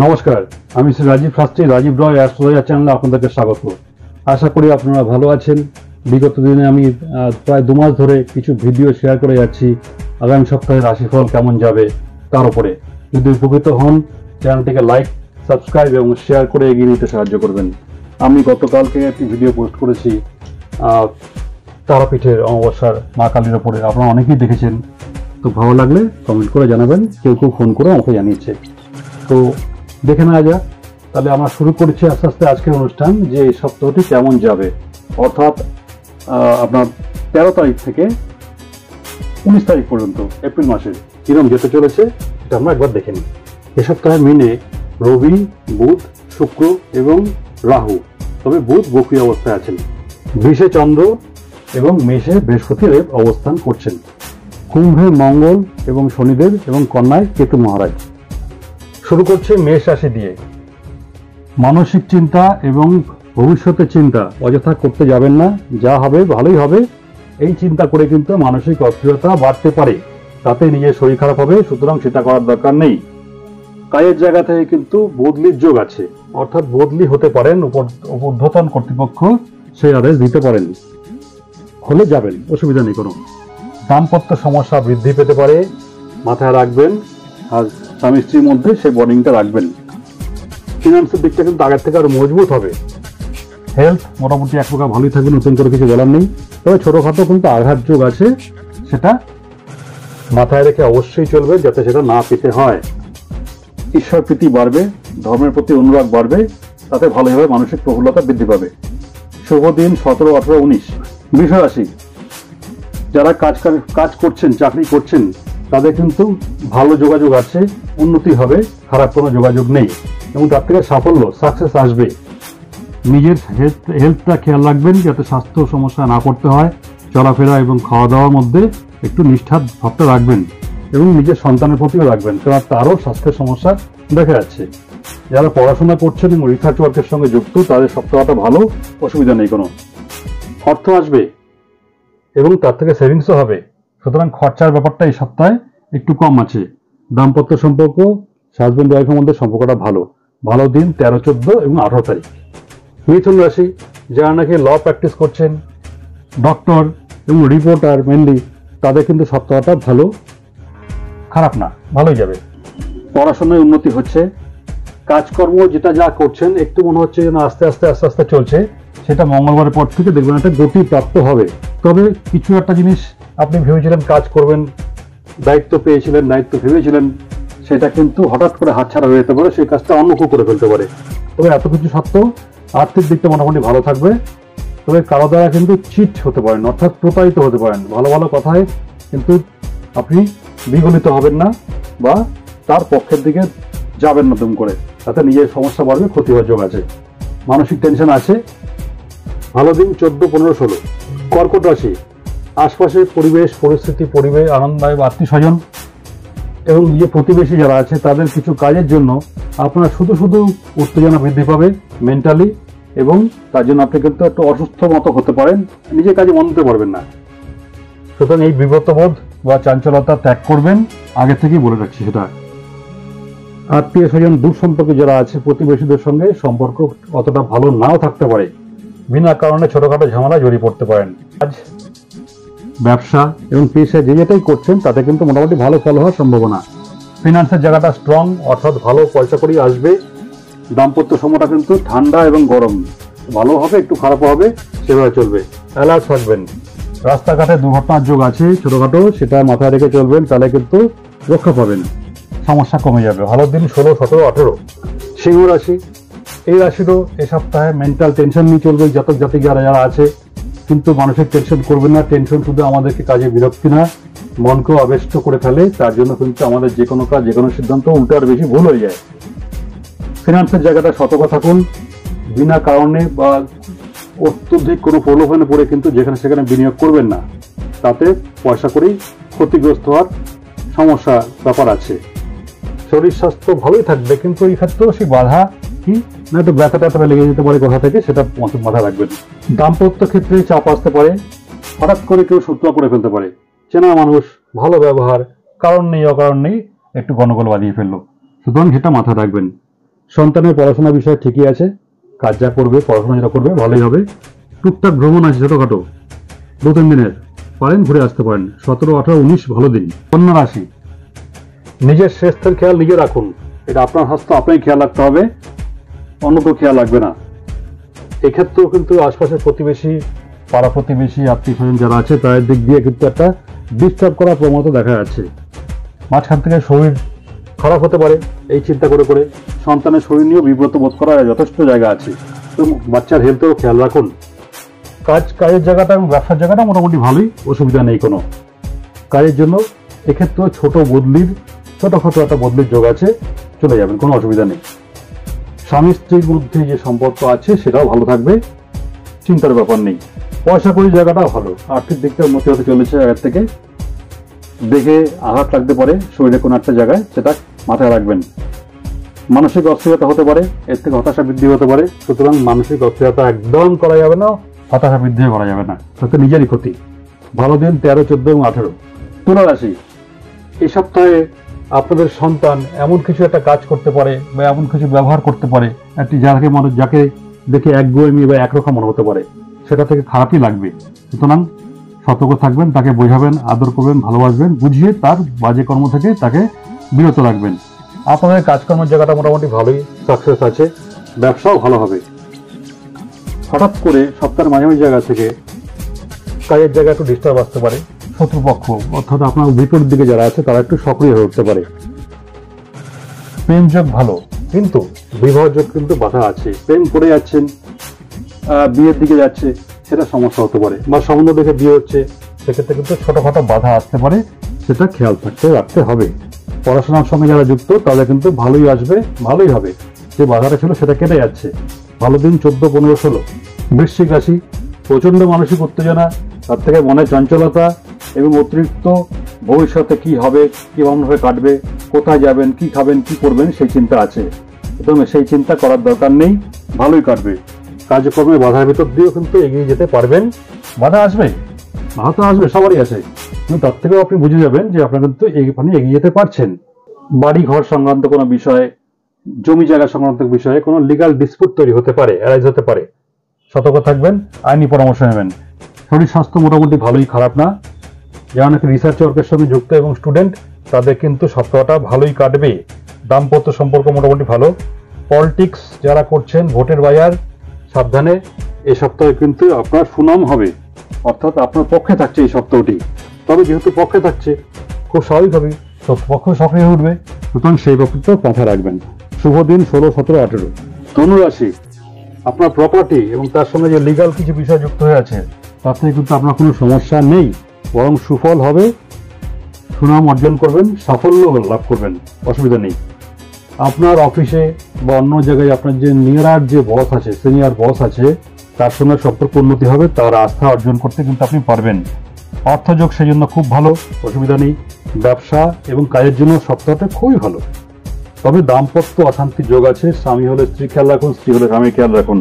নমস্কার, আমি শ্রী রাজীব শাস্ত্রী, রাজীব রয় অ্যাস্ট্রোলজার চ্যানেলে আপনাদেরকে স্বাগত। আশা করি আপনারা ভালো আছেন। বিগত দিনে আমি প্রায় 2 মাস ধরে কিছু ভিডিও শেয়ার করে যাচ্ছি আগামী সপ্তাহে রাশিফল কেমন যাবে তার উপরে। যদি উপকৃত হন, চ্যানেলটিকে লাইক, সাবস্ক্রাইব এবং শেয়ার করে এগিয়ে নিতে সাহায্য করবেন। আমি গতকালকে একটি ভিডিও পোস্ট করেছি তারাপীঠের অমাবস্যার মা কালীর ওপরে, আপনারা অনেকেই দেখেছেন। তো ভালো লাগলে কমেন্ট করে জানাবেন, কেউ কেউ ফোন করে আমাকে জানিয়েছে। তো দেখে নেওয়া যাক। তাহলে আমরা শুরু করছি আস্তে আস্তে আজকের অনুষ্ঠান, যে এই সপ্তাহটি কেমন যাবে, অর্থাৎ আপনার 13 তারিখ থেকে 19 তারিখ পর্যন্ত এপ্রিল মাসের কিরম যেতে চলেছে এটা আমরা একবার দেখে নিই। এ সপ্তাহে মিনে রবি, বুধ, শুক্র এবং রাহু, তবে বুধ বক্রী অবস্থায় আছেন। বৃষে চন্দ্র এবং মেষে বৃহস্পতিদেব অবস্থান করছেন। কুম্ভে মঙ্গল এবং শনিদেব এবং কন্যায় কেতু মহারাজ। শুরু করছে মেষ রাশি দিয়ে। মানসিক চিন্তা এবং ভবিষ্যতের চিন্তা অযথা করতে যাবেন না। যা হবে ভালোই হবে, এই চিন্তা করে কিন্তু মানসিক অস্থিরতা বাড়তে পারে, তাতে নিজের শরীর খারাপ হবে। সুতরাং সেটা করার দরকার নেই। কাজের জায়গা থেকে কিন্তু বদলির যোগ আছে, অর্থাৎ বদলি হতে পারেন, ঊর্ধ্বতন কর্তৃপক্ষ সেই আদেশ দিতে পারেন, হলে যাবেন, অসুবিধা নেই কোনো। দাম্পত্য সমস্যা বৃদ্ধি পেতে পারে, মাথায় রাখবেন। আর স্বামী স্ত্রীর মধ্যে সেই বন্ডিংটা রাখবেন। ফিনান্সের দিকটা কিন্তু আগের থেকে আরো মজবুত হবে। হেলথ মোটামুটি এক প্রকার ভালোই থাকবে, নতুন করে কিছু বলার নেই। তবে ছোটখাটো কিন্তু আঘাত যোগ আছে, সেটা মাথায় রেখে অবশ্যই চলবে, যাতে সেটা না পেতে হয়। ঈশ্বর প্রীতি বাড়বে, ধর্মের প্রতি অনুরাগ বাড়বে, তাতে ভালোভাবে মানসিক প্রফুল্লতা বৃদ্ধি পাবে। শুভ দিন 17, 18, 19। বৃষ রাশি, যারা কাজ করছেন, চাকরি করছেন, তাদের কিন্তু ভালো যোগাযোগ আছে, উন্নতি হবে, খারাপ কোনো যোগাযোগ নেই এবং তার থেকে সাফল্য, সাকসেস আসবে। নিজের হেলথটা খেয়াল রাখবেন, যাতে স্বাস্থ্য সমস্যা না করতে হয়। চলাফেরা এবং খাওয়া দাওয়ার মধ্যে একটু নিষ্ঠার ভাবটা রাখবেন এবং নিজের সন্তানের প্রতিও রাখবেন, কারণ তারও স্বাস্থ্যের সমস্যা দেখা যাচ্ছে। যারা পড়াশোনা করছেন এবং রিসার্চ ওয়ার্কের সঙ্গে যুক্ত, তাদের সপ্তাহটা ভালো, অসুবিধা নেই কোনো। অর্থ আসবে এবং তার থেকে সেভিংসও হবে। সুতরাং খরচার ব্যাপারটা এই সপ্তাহে একটু কম আছে। দাম্পত্য সম্পর্ক, হাজব্যান্ড ওয়াইফের মধ্যে সম্পর্কটা ভালো। ভালো দিন 13, 14 এবং 18 তারিখ। মিথুন রাশি, যারা নাকি ল প্র্যাকটিস করছেন, ডক্টর এবং রিপোর্টার মেনলি, তাদের কিন্তু সপ্তাহটা ভালো, খারাপ না, ভালোই যাবে। পড়াশোনায় উন্নতি হচ্ছে। কাজকর্ম যেটা যা করছেন একটু মনে হচ্ছে যেন আস্তে আস্তে চলছে, সেটা মঙ্গলবারের পর থেকে দেখবেন একটা গতি প্রাপ্ত হবে। তবে কিছু একটা জিনিস আপনি ভেবেছিলেন কাজ করবেন, দায়িত্ব পেয়েছিলেন, দায়িত্ব ভেবেছিলেন, সেটা কিন্তু হঠাৎ করে হাতছাড়া হয়ে যেতে পারে, সেই কাজটা অন্য কেউ করে ফেলতে পারে। তবে এত কিছু সত্ত্বেও আর্থিক দিকটা মোটামুটি ভালো থাকবে। তবে কারো দ্বারা কিন্তু চিট হতে পারেন, অর্থাৎ প্রতারিত হতে পারেন। ভালো ভালো কথায় কিন্তু আপনি বিগলিত হবেন না বা তার পক্ষের দিকে যাবেন না দুম করে, তাতে নিজের সমস্যা বাড়বে, ক্ষতি হওয়ার যোগ আছে। মানসিক টেনশন আছে। ভালো দিন 14, 15, 16। কর্কট রাশি, আশপাশের পরিবেশ পরিস্থিতি, আনন্দদায়ক আত্মীয় স্বজন এবং নিজের প্রতিবেশী যারা আছে, তাদের কিছু কাজের জন্য আপনার শুধু উত্তেজনা বৃদ্ধি পাবে মেন্টালি, এবং তার জন্য আপনি কিন্তু একটু অসুস্থ মতো হতে পারেন, নিজের কাজে মন দিতে পারবেন না। সুতরাং এই বিব্রতবোধ বা চাঞ্চলতা ত্যাগ করবেন, আগে থেকেই বলে রাখছি সেটা। আত্মীয় স্বজন, দূর সম্পর্কে যারা আছে, প্রতিবেশীদের সঙ্গে সম্পর্ক অতটা ভালো নাও থাকতে পারে, বিনা কারণে ছোটখাটো ঝামেলা জড়িয়ে পড়তে পারেন। আজ ব্যবসা এবং পেশা যে যেটাই করছেন, তাতে কিন্তু মোটামুটি ভালো ফল হওয়ার সম্ভাবনা। ফিনান্সের জায়গাটা স্ট্রং, অর্থাৎ ভালো পয়সা করি আসবে। দাম্পত্য সময়টা কিন্তু ঠান্ডা এবং গরম, ভালো হবে, একটু খারাপও হবে, সেভাবে চলবে। অ্যালার্ট থাকবেন। রাস্তাঘাটে দুর্ঘটনার যোগ আছে ছোটখাটো, সেটা মাথায় রেখে চলবেন, তাহলে কিন্তু রক্ষা পাবেন, সমস্যা কমে যাবে। ভালো দিন 16, 17, 18। সিংহ রাশি, এই রাশিরও এ সপ্তাহে মেন্টাল টেনশন নিয়ে চলবে জাতক জাতিক যারা আছে, কিন্তু মানসিক টেনশন করবেন না। টেনশন শুধু আমাদেরকে কাজে বিরক্তি না, মনকেও আবেষ্ট করে ফেলে। তার জন্য কিন্তু আমাদের যে কোনো কাজ, যে কোনো সিদ্ধান্ত উল্টো আর বেশি ভুল হয়ে যায়। ফিনান্সের জায়গাটা সতর্ক থাকুন, বিনা কারণে বা অত্যধিক কোনো প্রলোভনে পড়ে কিন্তু যেখানে সেখানে বিনিয়োগ করবেন না, তাতে পয়সা করেই ক্ষতিগ্রস্ত হওয়ার সমস্যা ব্যাপার আছে। শরীর স্বাস্থ্য ভালোই থাকবে, কিন্তু এই ক্ষেত্রেও সেই বাধা কি না, একটু ব্যথা লেগে যেতে পারে কোথা থেকে, সেটা মাথায় রাখবেন। দাম্পত্য ক্ষেত্রে চাপ আসতে পারে, হঠাৎ করে কেউ শত্রুতা করে ফেলতে পারে। চেনা মানুষ, ভালো ব্যবহার, কারণ নেই অকারণ নেই একটু গন্ডগোল বাঁধিয়ে ফেললো, সুতরাং সেটা মাথায় রাখবেন। সন্তানের পড়াশোনা বিষয় ঠিকই আছে, কাজ যা করবে, পড়াশোনা যেটা করবে ভালোই হবে। টুকটাক ভ্রমণ আছে ছোটখাটো, 2-3 দিনের, পারেন ঘুরে আসতে পারেন। 17, 18, 19 ভালো দিন। কন্যা রাশি, নিজের স্বাস্থ্যের খেয়াল নিজে রাখুন। এটা আপনার স্বাস্থ্য আপনাকে খেয়াল রাখতে হবে, অন্য কেউ খেয়াল রাখবে না। এক্ষেত্রেও কিন্তু আশপাশের প্রতিবেশী, পাড়া প্রতিবেশী, আত্মীয় স্বজন যারা আছে তাদের দিক দিয়ে কিন্তু একটা ডিস্টার্ব করার প্রবণতা দেখা যাচ্ছে। মাঝখান থেকে শরীর খারাপ হতে পারে, এই চিন্তা করে করে সন্তানের শরীর নিয়েও বিব্রত বোধ করার যথেষ্ট জায়গা আছে। তো বাচ্চার হেলথেও খেয়াল রাখুন। কাজের জায়গাটা এবং ব্যবসার জায়গাটা মোটামুটি ভালোই, অসুবিধা নেই কোনো। কাজের জন্য এক্ষেত্রেও ছোটখাটো একটা বদলির যোগ আছে, চলে যাবেন, কোনো অসুবিধা নেই। স্বামী স্ত্রীর মধ্যে যে সম্পর্ক আছে সেটাও ভালো থাকবে, চিন্তার ব্যাপার নেই। পয়সা কড়ির জায়গাটাও ভালো, আর্থিক দিকটা উন্নতি হতে চলেছে আগের থেকে। দেখে আঘাত লাগতে পারে শরীরে কোনো একটা জায়গায়, সেটা মাথায় রাখবেন। মানসিক অস্থিরতা হতে পারে, এর থেকে হতাশা বৃদ্ধি হতে পারে। সুতরাং মানসিক অস্থিরতা একদম করা যাবে না, হতাশা বৃদ্ধি করা যাবে না, তাতে নিজেরই ক্ষতি। ভালো দিন 13, 14 এবং 18। তুলা রাশি, এই সপ্তাহে আপনাদের সন্তান এমন কিছু একটা কাজ করতে পারে বা এমন কিছু ব্যবহার করতে পারে একটি যাকে দেখে একগুঁয়েমি বা একরকম মনে হতে পারে, সেটা থেকে খারাপই লাগবে। সুতরাং সতর্ক থাকবেন, তাকে বোঝাবেন, আদর করবেন, ভালোবাসবেন, বুঝিয়ে তার বাজে কর্ম থেকে তাকে বিরত রাখবেন। আপনাদের কাজকর্মের জায়গাটা মোটামুটি ভালোই সাকসেস আছে, ব্যবসাও ভালো হবে। হঠাৎ করে সপ্তাহের মাঝামাঝি জায়গা থেকে কাজের জায়গায় একটু ডিস্টার্ব আসতে পারে। শত্রুপক্ষ অর্থাৎ আপনার বিপরীত দিকে যারা আছে তারা একটু সক্রিয় হয়ে উঠতে পারে। প্রেম যোগ ভালো, কিন্তু বিবাহ যোগ কিন্তু বাধা আছে। প্রেম করে যাচ্ছেন, বিয়ের দিকে যাচ্ছে, সেটা সমস্যা হতে পারে। বা সম্বন্ধ দেখে বিয়ে হচ্ছে, সেক্ষেত্রে কিন্তু ছোটখাটো বাধা আসতে পারে, সেটা খেয়াল রাখতে হবে। পড়াশোনার সঙ্গে যারা যুক্ত তাদের কিন্তু ভালোই আসবে, ভালোই হবে। যে বাধাটা ছিল সেটা কেটে যাচ্ছে। ভালো দিন 14, 15, 16। বৃশ্চিক রাশি, প্রচন্ড মানসিক উত্তেজনা, তার থেকে মনে চঞ্চলতা এবং অতিরিক্ত ভবিষ্যতে কি হবে, কিভাবে কাটবে, কোথায় যাবেন, কি খাবেন, কি করবেন, সেই চিন্তা আছে। সুতরাং সেই চিন্তা করার দরকার নেই, ভালোই কাটবে। কাজকর্মে বাধার ভিতর দিয়েও কিন্তু এগিয়ে যেতে পারবেন। বাধা আসবে, বাধা তো আসবে, সবারই আছে, কিন্তু তার থেকেও আপনি বুঝে যাবেন যে আপনারা কিন্তু এগিয়ে যেতে পারছেন। বাড়ি ঘর সংক্রান্ত কোনো বিষয়ে, জমি জায়গা সংক্রান্ত বিষয়ে কোনো লিগাল ডিসপুট তৈরি হতে পারে, অ্যারাইজ হতে পারে। সতর্ক থাকবেন, আইনি পরামর্শ নেবেন। শরীর স্বাস্থ্য মোটামুটি ভালোই, খারাপ না। যারা নাকি রিসার্চ ওয়ার্কের সঙ্গে যুক্ত এবং স্টুডেন্ট, তাদের কিন্তু সপ্তাহটা ভালোই কাটবে। দাম্পত্য সম্পর্ক মোটামুটি ভালো। পলিটিক্স যারা করছেন, ভোটের বাজার, সাবধানে। এই সপ্তাহে কিন্তু আপনার সুনাম হবে, অর্থাৎ আপনার পক্ষে থাকছে এই সপ্তাহটি। তবে যেহেতু পক্ষে থাকছে, খুব স্বাভাবিকভাবেই শত্রুপক্ষ সক্রিয় হয়ে উঠবে। সুতরাং সেই পক্ষে মাথায় রাখবেন। শুভ দিন 16, 17, 18। ধনু রাশি, আপনার প্রপার্টি এবং তার সঙ্গে যে লিগাল কিছু বিষয় যুক্ত হয়ে আছে, তাতে কিন্তু আপনার কোনো সমস্যা নেই, বরং সুফল হবে, সুনাম অর্জন করবেন, সাফল্য লাভ করবেন, অসুবিধা নেই। আপনার অফিসে বা অন্য জায়গায় আপনার যে নিয়ার যে বস আছে, সিনিয়র বস আছে, তার সঙ্গে সম্পর্ক উন্নতি হবে, তার আস্থা অর্জন করতে কিন্তু আপনি পারবেন। অর্থযোগ সেই জন্য খুব ভালো, অসুবিধা নেই। ব্যবসা এবং কাজের জন্য সপ্তাহটা খুবই ভালো। তবে দাম্পত্য অশান্তির যোগ আছে। স্বামী হলে স্ত্রী খেয়াল রাখুন, স্ত্রী হলে স্বামী খেয়াল রাখুন।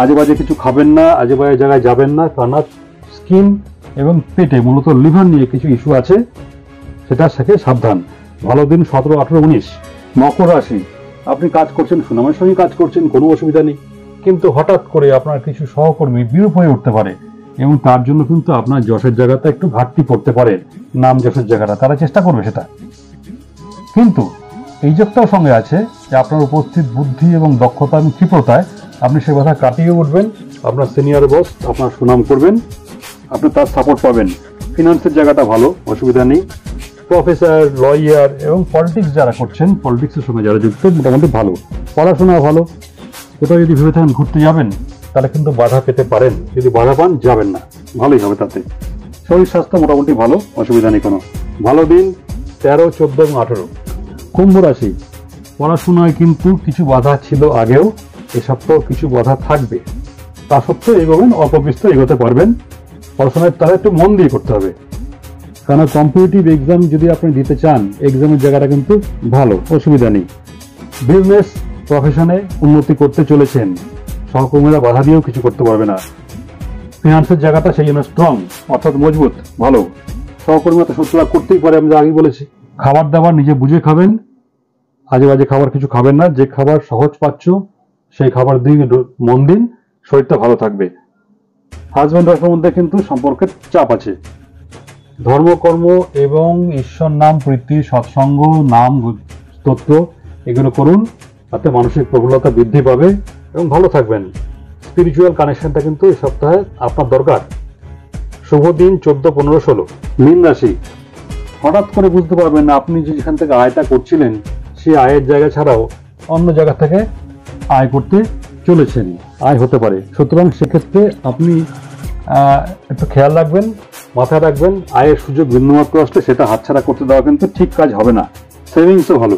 আজে বাজে কিছু খাবেন না, আজে বাজে জায়গায় যাবেন না, কেননা স্কিন এবং পেটে মূলত লিভার নিয়ে কিছু ইস্যু আছে, সেটা থেকে সাবধান। ভালো দিন 17, 18, 19। মকর রাশি, আপনি কাজ করছেন, সুনামের সঙ্গে কাজ করছেন, কোনো অসুবিধা নেই। কিন্তু হঠাৎ করে আপনার কিছু সহকর্মী বিরূপ হয়ে উঠতে পারে এবং তার জন্য কিন্তু আপনার যশের জায়গাটা একটু ঘাটতি পড়তে পারে। নাম যশের জায়গাটা তারা চেষ্টা করবে সেটা, কিন্তু এই যোগটাও সঙ্গে আছে যে আপনার উপস্থিত বুদ্ধি এবং দক্ষতা এবং ক্ষিপ্রতায় আপনি সে কথা কাটিয়ে উঠবেন। আপনার সিনিয়র বস আপনার সুনাম করবেন, আপনি তার সাপোর্ট পাবেন। ফিনান্সের জায়গাটা ভালো, অসুবিধা নেই। প্রফেসর, লয়ার এবং পলিটিক্স যারা করছেন, পলিটিক্সের সঙ্গে যারা যুক্ত, মোটামুটি ভালো। পড়াশোনা ভালো। কোথাও যদি ভেবে থাকেন ঘুরতে যাবেন, তাহলে কিন্তু বাধা পেতে পারেন। যদি বাধা পান, যাবেন না, ভালোই হবে তাতে। শরীর স্বাস্থ্য মোটামুটি ভালো, অসুবিধা নেই কোনো। ভালো দিন 13, 14 এবং 18। কুম্ভ রাশি, পড়াশোনায় কিন্তু কিছু বাধা ছিল আগেও, এ সপ্তাহ কিছু বাধা থাকবে। তা সত্ত্বেও এগোবেন, অল্প বিস্তর এগোতে পারবেন। পড়াশোনায় তাহলে একটু মন দিয়ে করতে হবে, কারণ কম্পিটিটিভ এক্সাম যদি আপনি দিতে চান, এক্সামের জায়গাটা কিন্তু ভালো, অসুবিধা নেই। বিজনেস প্রফেশনে উন্নতি করতে চলেছেন, সহকর্মীরা বাধা দিয়েও কিছু করতে পারবে না। ফিনান্সের জায়গাটা সেই জন্য স্ট্রং, অর্থাৎ মজবুত, ভালো। সহকর্মীরা তো শত্রুতা করতেই পারে, আমি আগেই বলেছি। খাবার দাবার নিজে বুঝে খাবেন, আজে বাজে খাবার কিছু খাবেন না, যে খাবার সহজ পাচ্ছ সেই খাবার দিয়ে মন দিন, শরীরটা ভালো থাকবে। হাজব্যান্ড ওয়াইফের মধ্যে কিন্তু সম্পর্কের চাপ আছে। ধর্মকর্ম এবং ঈশ্বর নাম প্রীতি, সৎসঙ্গ, নাম স্তোত্র এগুলো করুন, তাতে মানসিক প্রফুল্লতা বৃদ্ধি পাবে এবং ভালো থাকবেন। স্পিরিচুয়াল কানেকশনটা কিন্তু এই সপ্তাহে আপনার দরকার। শুভ দিন 14, 15, 16। মীন রাশি, হঠাৎ করে বুঝতে পারবেন না আপনি যেখান থেকে আয়টা করছিলেন সেই আয়ের জায়গা ছাড়াও অন্য জায়গা থেকে আয় করতে চলেছেন, আয় হতে পারে। সুতরাং সেক্ষেত্রে আপনি একটু খেয়াল রাখবেন, মাথায় রাখবেন, আয়ের সুযোগ বিন্দুমাত্র আসলে সেটা হাতছাড়া করতে দেওয়া কিন্তু ঠিক কাজ হবে না। সেভিংসও ভালো,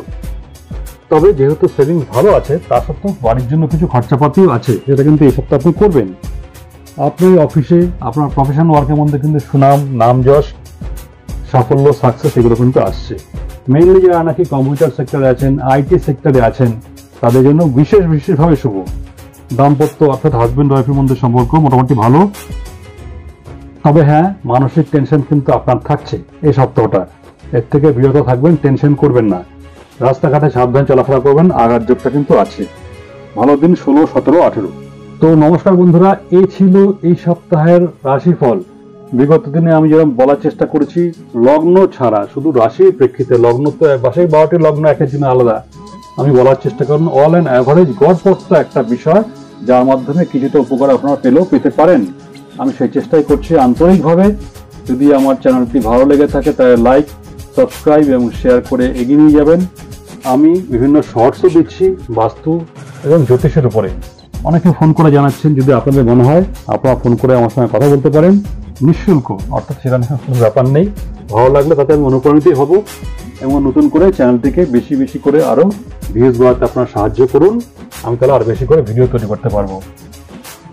তবে যেহেতু সেভিংস ভালো আছে তা সত্ত্বেও বাড়ির জন্য কিছু খরচাপাতিও আছে, যেটা কিন্তু এই সপ্তাহে আপনি করবেন। আপনি অফিসে আপনার প্রফেশনাল ওয়ার্কের মধ্যে কিন্তু সুনাম, নাম, যশ, সাফল্য, সাকসেস এগুলো কিন্তু আসছে। মেইনলি যারা নাকি কম্পিউটার সেক্টরে আছেন, আইটি সেক্টরে আছেন, তাদের জন্য বিশেষভাবে শুভ। দাম্পত্য অর্থাৎ হাজব্যান্ড ওয়াইফের মধ্যে সম্পর্ক মোটামুটি ভালো, তবে হ্যাঁ, মানসিক টেনশন কিন্তু আপনার থাকছে এই সপ্তাহটা। এর থেকে বিরত থাকবেন, টেনশন করবেন না, রাস্তাঘাটে সাবধান চলাফেরা করবেন, আঘাত যোগটা কিন্তু আছে। ভালো দিন 16, 17, 18। তো নমস্কার বন্ধুরা, এই ছিল এই সপ্তাহের রাশিফল। বিগত দিনে আমি যেরকম বলার চেষ্টা করেছি লগ্ন ছাড়া, শুধু রাশির প্রেক্ষিতে, লগ্ন তো 12টি লগ্ন এক একদিনে আলাদা, আমি বলার চেষ্টা করুন অল অ্যান্ড অ্যাভারেজ গড়পড়ত একটা বিষয়, যার মাধ্যমে কিছুটা উপকার আপনারা পেতে পারেন। আমি সেই চেষ্টাই করছি আন্তরিকভাবে। যদি আমার চ্যানেলটি ভালো লেগে থাকে তাহলে লাইক, সাবস্ক্রাইব এবং শেয়ার করে এগিয়ে নিয়ে যাবেন। আমি বিভিন্ন শর্টসও দিচ্ছি বাস্তু এবং জ্যোতিষের উপরে। অনেকে ফোন করে জানাচ্ছেন, যদি আপনাদের মনে হয় আপনারা ফোন করে আমার সঙ্গে কথা বলতে পারেন নিঃশুল্ক, অর্থাৎ সেটা কোনো ব্যাপার নেই। ভালো লাগলে তাতে আমি অনুপ্রাণিতই হব এবং নতুন করে চ্যানেলটিকে বেশি করে আরও ভিউজ বাড়াতে আপনারা সাহায্য করুন, আমি তাহলে আরও বেশি করে ভিডিও তৈরি করতে পারবো।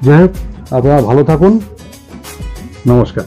যাই হোক, আপনারা ভালো থাকুন, নমস্কার।